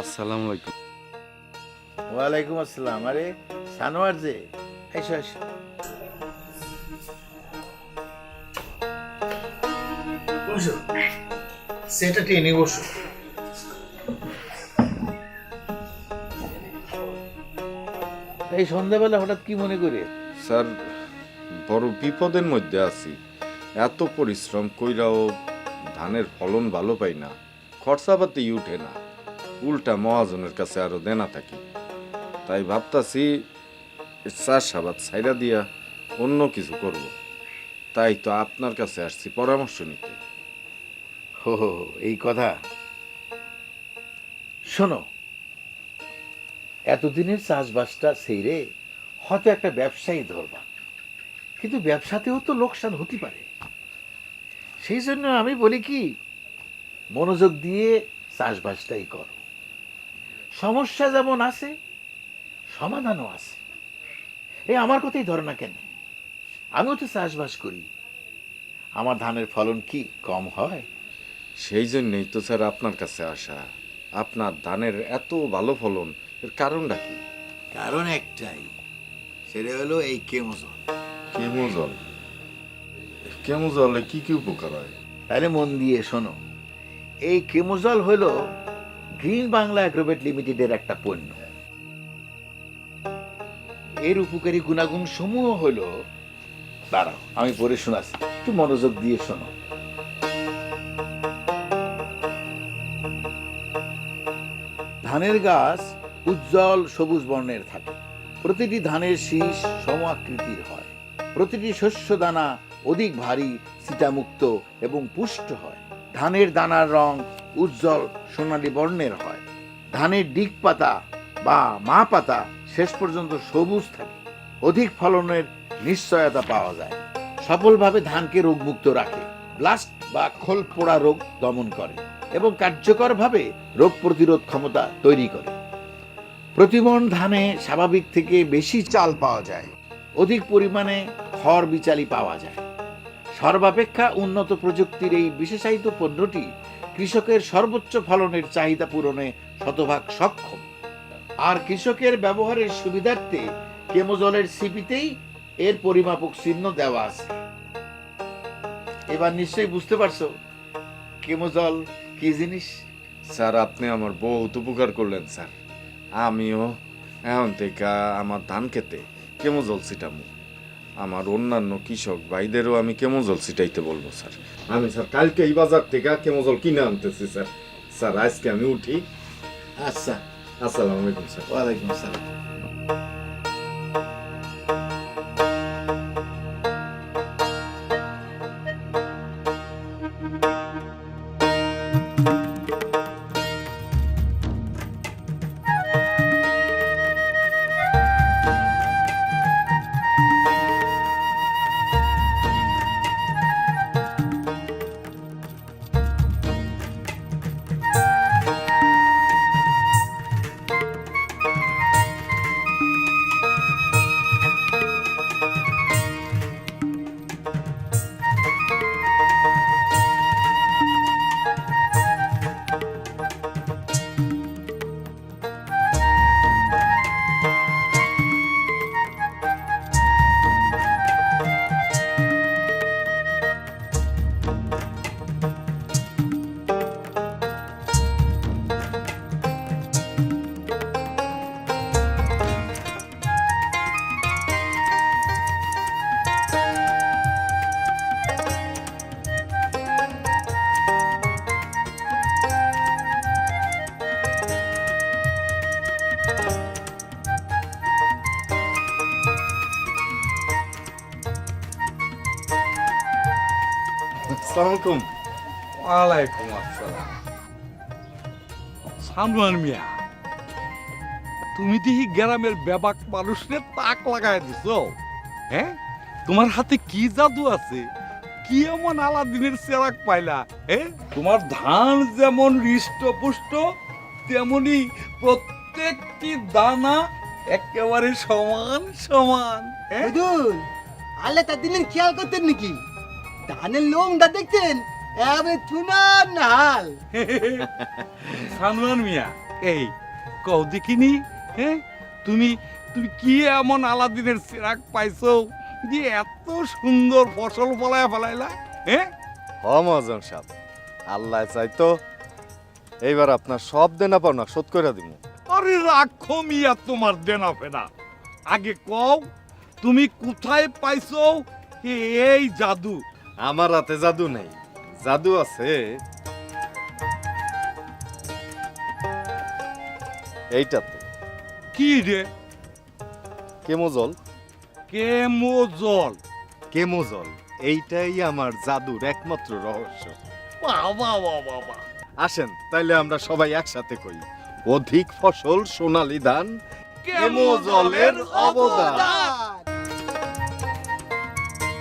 আসসালামু আলাইকুম। ওয়ালাইকুম আসসালাম। আরে সানোয়ার যে, এসো এসো। বসো, সেটা টেনে বসো। এই সন্ধ্যাবেলা হঠাৎ কি মনে করে? স্যার, বড় বিপদের মধ্যে আছি। এত পরিশ্রম কইরাও ধানের ফলন ভালো পাই না, খরচাপাতি উঠে না, উল্টা মহাজনের কাছে আরো দেনা থাকি। তাই ভাবতাছি চাষাবাদ ছাইরা দিয়া অন্য কিছু করব। তাই তো আপনার কাছে আসছি পরামর্শ নিতে। হো হো হো, এই কথা। শোনো, এতদিনের চাষবাসটা ছেড়ে হয়তো একটা ব্যবসায়ী ধরবা, কিন্তু ব্যবসাতেও তো লোকসান হতে পারে। সেই জন্য আমি বলি কি, মনোযোগ দিয়ে চাষবাসটাই করো। সমস্যা যেমন আছে, সমাধানও আছে। এই আমার কথাই ধরো না কেন, আমিও তো চাষবাস করি। আমার ধানের ফলন কি কম হয়? সেই জন্যই তো স্যার আপনার কাছে আসা। আপনার ধানের এত ভালো ফলন, এর কারণটা কি? কারণ একটাই, সেটা হলো এই কেমোজল। কেমোজল? কেমোজলে কি কি উপকার হয়? তাহলে মন দিয়ে শোনো। এই কেমোজল হলো গ্রিন বাংলা অ্যাগ্রোভেট লিমিটেডের একটা পণ্য। এর উপকারী গুণাগুণ সমূহ হলো, দাঁড়াও আমি পড়ে শোনাচ্ছি, একটু মনোযোগ দিয়ে শোনো। ধানের গাছ উজ্জ্বল সবুজ বর্ণের থাকে। প্রতিটি ধানের শীষ সম আকৃতির হয়। প্রতিটি শস্য দানা অধিক ভারী, ছিটামুক্ত এবং পুষ্ট হয়। ধানের দানার রং উজ্জ্বল সোনালী বর্ণের হয়। ধানের ডিগ পাতা বা মা পাতা শেষ পর্যন্ত সবুজ থাকে। অধিক ফলনের নিশ্চয়তা পাওয়া যায়। সফলভাবে ধানকে রোগমুক্ত রাখে। ব্লাস্ট বা খোল পোড়া রোগ দমন করে এবং কার্যকরভাবে রোগ প্রতিরোধ ক্ষমতা তৈরি করে। প্রতিমণ ধানে স্বাভাবিক থেকে বেশি চাল পাওয়া যায়। অধিক পরিমাণে খড় বিচালি পাওয়া যায়। সর্বাপেক্ষা উন্নত প্রযুক্তির এই বিশেষায়িত পণ্যটি কৃষকের সর্বোচ্চ ফলনের চাহিদা পূরণে শতভাগ সক্ষম। আর কৃষকের ব্যবহারের সুবিধার্থে কেমোজলের সিপিতেই এর পরিমাপক চিহ্ন দেওয়া আছে। এবার নিশ্চয়ই বুঝতে পারছো কেমোজল কি জিনিস। স্যার, আপনি আমার বহুত উপকার করলেন স্যার। আমিও এখন থেকে আমার ধান খেতে কেমোজল ছিটামু। আমার অন্যান্য কৃষক ভাইদেরও আমি কেমোজল ছিটাইতে বলবো স্যার। আমি স্যার কালকে এই বাজার থেকে কেমোজল কিনে আনতেছি স্যার। স্যার, আজকে আমি উঠি। আচ্ছা, আসসালামু আলাইকুম স্যার। ওয়ালাইকুম আসসালাম। আসসালামু আলাইকুম। ওয়ালাইকুম আসসালাম। সানোয়ার মিয়া, তুমি দেখি গ্রামের ব্যাপক মানুষকে তাক লাগাই দিছো। হ্যাঁ, তোমার হাতে কি জাদু আছে? কি এমন আলাদিনের চেরাক পাইলা? হ্যাঁ, তোমার ধান যেমন হৃষ্টপুষ্ট, তেমনি প্রত্যেকটি দানা একেবারে সমান সমান। হ্যাঁ, হুজুর, আল্লাহ তার দিলেন খেয়াল করতেন নাকি? ধানের লোমটা দেখতেন, এবারে চুনার নাল। সানোয়ার মিয়া, এই কও দেখিনি, হ্যাঁ তুমি তুমি কি এমন আলাদিনের চেরাক পাইছো যে এত সুন্দর ফসল ফলায় ফলাইলা? হ্যাঁ হ মহাজন সাহেব, আল্লাহ চাইতো এইবার আপনার সব দেনা পাওনা শোধ করে দিব। আরে রাখো মিয়া তোমার দেনা ফেনা, আগে কও তুমি কোথায় পাইছো এই জাদু? আমার হাতে জাদু নেই, জাদু আছে এইটাতে, কি রে? কেমোজল। কেমোজল? কেমোজল এইটাই আমার জাদুর একমাত্র রহস্য। বাবা বাবা বাবা, আসেন তাইলে আমরা সবাই একসাথে কই, অধিক ফসল সোনালী ধান, কেমোজলের অবদান।